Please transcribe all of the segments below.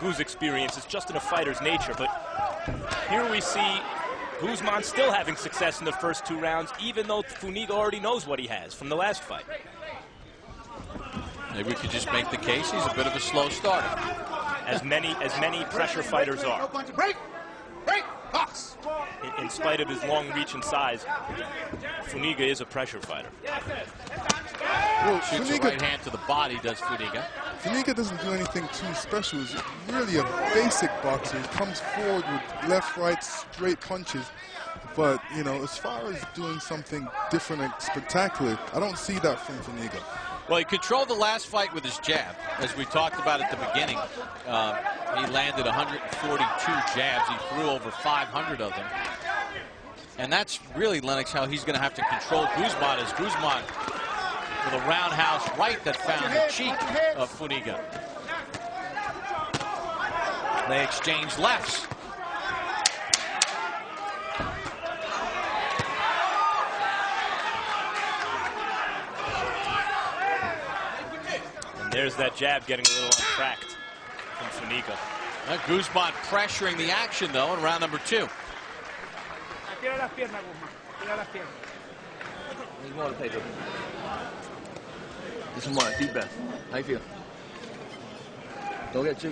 Guz experience. It's just in a fighter's nature. But here we see Guzman still having success in the first 2 rounds, even though Funeka already knows what he has from the last fight. Maybe we could just make the case he's a bit of a slow starter. As many pressure fighters are. In spite of his long reach and size, Funeka is a pressure fighter. Well, shoots a right hand to the body, does Funeka. Funeka doesn't do anything too special. He's really a basic boxer. He comes forward with left, right, straight punches. But, you know, as far as doing something different and spectacular, I don't see that from Funeka. Well, he controlled the last fight with his jab. As we talked about at the beginning, he landed 142 jabs. He threw over 500 of them. And that's really, Lennox, how he's going to have to control Guzman, as Guzman with a roundhouse right that found the cheek of Funeka. They exchange lefts. There's that jab getting a little untracked from Funeka. Guzman pressuring the action, though, in round number 2. This is more deep breath. How you feel? Don't go too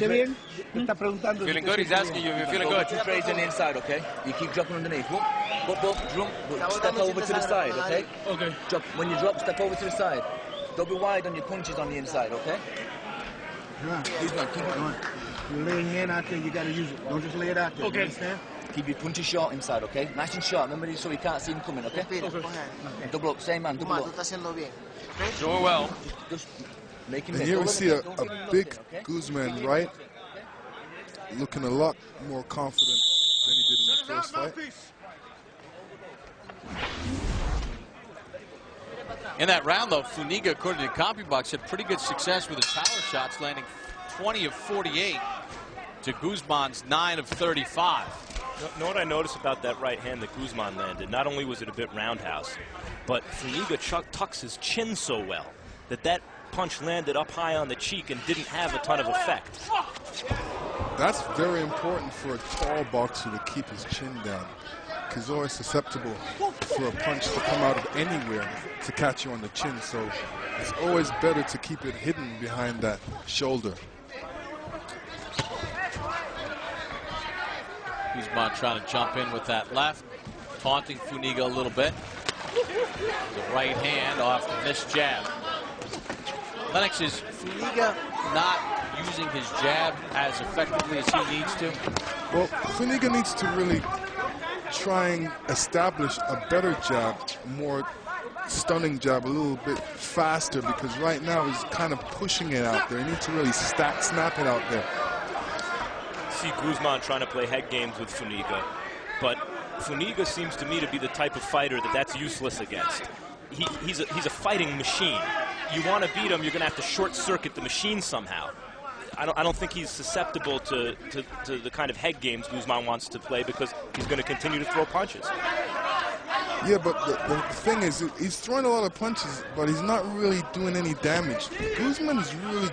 bien? Está preguntando. Feeling good? He's asking you if you're feeling good. Too crazy on the inside, okay? You keep dropping underneath. Step over to the side, okay? Okay. Drop. When you drop, step over to the side. Don't be wide on your punches on the inside, okay? Keep it going. You're laying in out there, you got to use it. Don't just lay it out there. Okay. You understand? Keep your punches short inside, okay? Nice and short. Remember, so you can't see them coming, okay? Double up, same man, double up. Doing well. Just make him. And here we see a big Guzman, right? Looking a lot more confident than he did in the first fight. In that round, though, Funeka, according to CompuBox, had pretty good success with his power shots, landing 20 of 48 to Guzman's 9 of 35. You know what I noticed about that right hand that Guzman landed? Not only was it a bit roundhouse, but Funeka tucks his chin so well that that punch landed up high on the cheek and didn't have a ton of effect. That's very important for a tall boxer to keep his chin down. He's always susceptible for a punch to come out of anywhere to catch you on the chin, so it's always better to keep it hidden behind that shoulder. Guzman trying to jump in with that left, taunting Funeka a little bit. The right hand off the missed jab. Lennox, is Funeka not using his jab as effectively as he needs to? Well, Funeka needs to really try and establish a better jab, more stunning jab, a little bit faster, because right now he's kind of pushing it out there. He needs to really snap it out there. See Guzman trying to play head games with Funeka, but Funeka seems to me to be the type of fighter that's useless against. He's a fighting machine. You want to beat him, you're going to have to short-circuit the machine somehow. I don't think he's susceptible to the kind of head games Guzman wants to play, because he's going to continue to throw punches. Yeah, but the thing is, he's throwing a lot of punches, but he's not really doing any damage. Guzman is really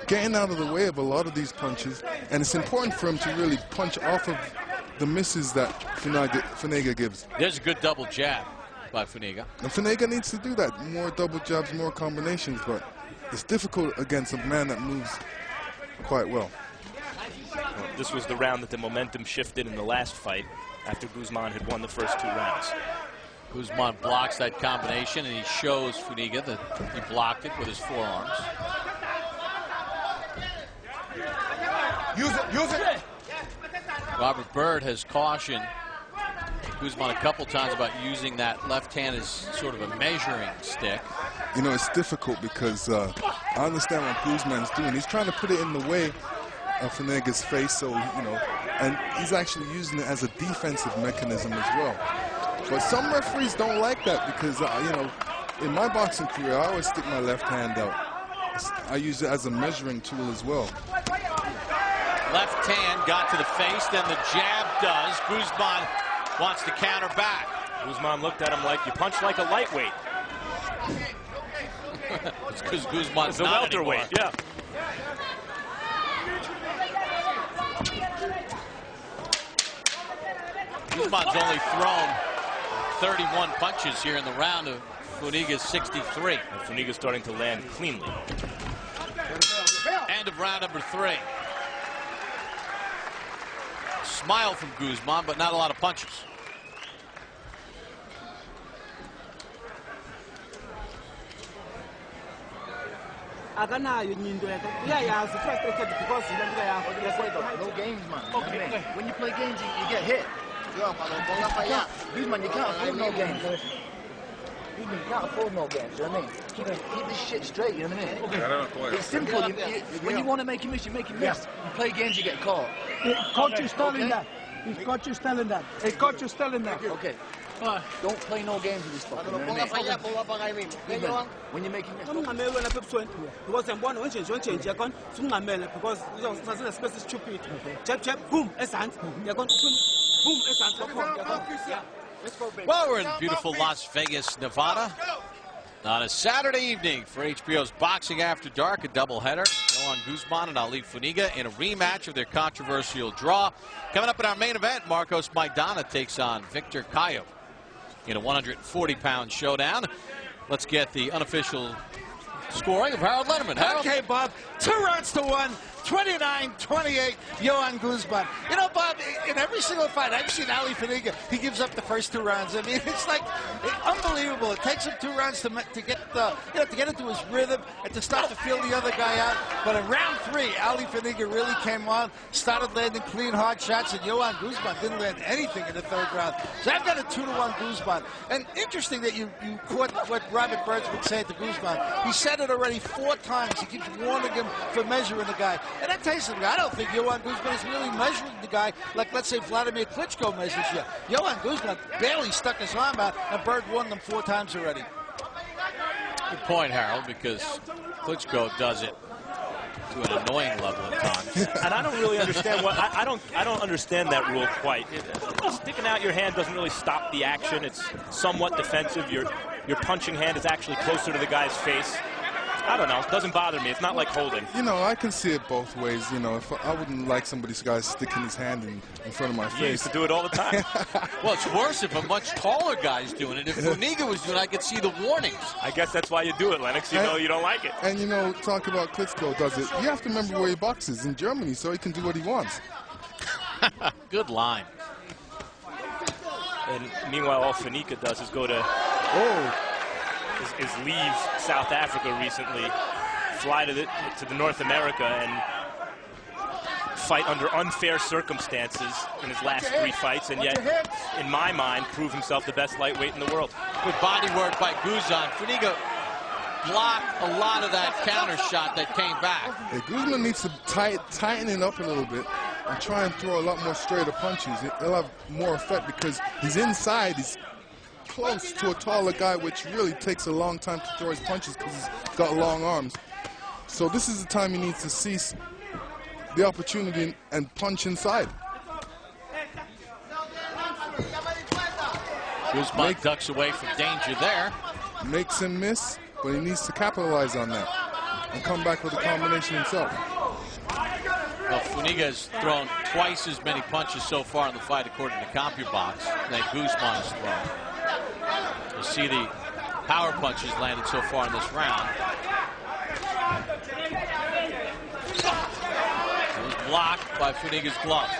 getting out of the way of a lot of these punches, and it's important for him to really punch off of the misses that Funeka gives. There's a good double jab by Funeka. And Funeka needs to do that. More double jabs, more combinations, but it's difficult against a man that moves quite well. This was the round that the momentum shifted in the last fight after Guzman had won the first 2 rounds. Guzman blocks that combination, and he shows Funeka that he blocked it with his forearms. Use it. Robert Byrd has cautioned Guzman a couple times about using that left hand as sort of a measuring stick. You know, it's difficult because I understand what Guzman's doing. He's trying to put it in the way of Funeka's face, so, you know, and he's actually using it as a defensive mechanism as well. But some referees don't like that because, you know, in my boxing career, I always stick my left hand out. I use it as a measuring tool as well. Left hand got to the face, then the jab does. Guzman wants to counter back. Guzman looked at him like, you punch like a lightweight. It's because Guzman's a not welterweight, anymore. yeah. Guzman's only thrown 31 punches here in the round of Funega's 63. And Funega's starting to land cleanly. End of round number 3. Smile from Guzman, but not a lot of punches. I can now you need to yeah, it's frustrated because No games, man. Okay. When you play games, you get hit. Guzman, you can't afford no games. Guzman, you can't afford no games, you know what I mean? Keep this shit straight, you know what I mean? Okay. It's simple. When you want to make him miss, you make him miss. You play games, you get caught. Coach is telling that. Coach is telling that. Coach is telling that. Okay. Don't play no games with this fucker. You know what I mean? When you make him miss. Because stupid. Chep, boom, Well, we're in beautiful Las Vegas, Nevada on a Saturday evening for HBO's Boxing After Dark, a doubleheader. Joan Guzman and Ali Funeka in a rematch of their controversial draw. Coming up in our main event, Marcos Maidana takes on Victor Cayo in a 140-pound showdown. Let's get the unofficial scoring of Harold Letterman. Harold? Okay, Bob. 2 rounds to 1. 29-28, Joan Guzman. You know, Bob, in every single fight, I've seen Ali Funeka, he gives up the first 2 rounds. I mean, it's like unbelievable. It takes him 2 rounds to get into his rhythm and to start to feel the other guy out. But in round 3, Ali Funeka really came on, started landing clean, hard shots, and Joan Guzman didn't land anything in the 3rd round. So I've got a 2-1 Guzman. And interesting that you caught what Robert Burns would say to Guzman. He said it already 4 times. He keeps warning him for measuring the guy. And I tell you something, I don't think Joan Guzman is really measuring the guy like, let's say, Vladimir Klitschko measures you. Joan Guzman barely stuck his arm out, and Bird won them 4 times already. Good point, Harold, because Klitschko does it to an annoying level at times. And I don't really understand what I don't understand that rule quite. Sticking out your hand doesn't really stop the action. It's somewhat defensive. Your punching hand is actually closer to the guy's face. I don't know. It doesn't bother me. It's not like holding. You know, I can see it both ways. You know, if I wouldn't like somebody's guy sticking his hand in front of my face. You used to do it all the time. Well, it's worse if a much taller guy's doing it. If Funeka was doing it, I could see the warnings. I guess that's why you do it, Lennox. You know you don't like it. And, you know, talk about Klitschko does it. You have to remember where he boxes, in Germany, so he can do what he wants. Good line. And meanwhile, all Funeka does is go to... Is leave South Africa recently, fly to the North America, and fight under unfair circumstances in his last 3 fights, and yet, in my mind, prove himself the best lightweight in the world. Good body work by Guzman. Funeka blocked a lot of that counter shot that came back. Hey, Guzman needs to tighten it up a little bit and try and throw a lot more straighter punches. It'll have more effect because he's inside. He's close to a taller guy, which really takes a long time to throw his punches because he's got long arms. So this is the time he needs to seize the opportunity and punch inside. Guzman ducks away from danger there. Makes him miss, but he needs to capitalize on that and come back with a combination himself. Well, Funeka has thrown twice as many punches so far in the fight, according to CompuBox, than Guzman has thrown. You see the power punches landed so far in this round. It was blocked by Funega's glove.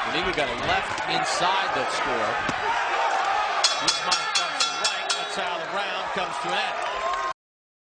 Funeka got a left inside that score. Guzman comes to right. That's how the round comes to an end.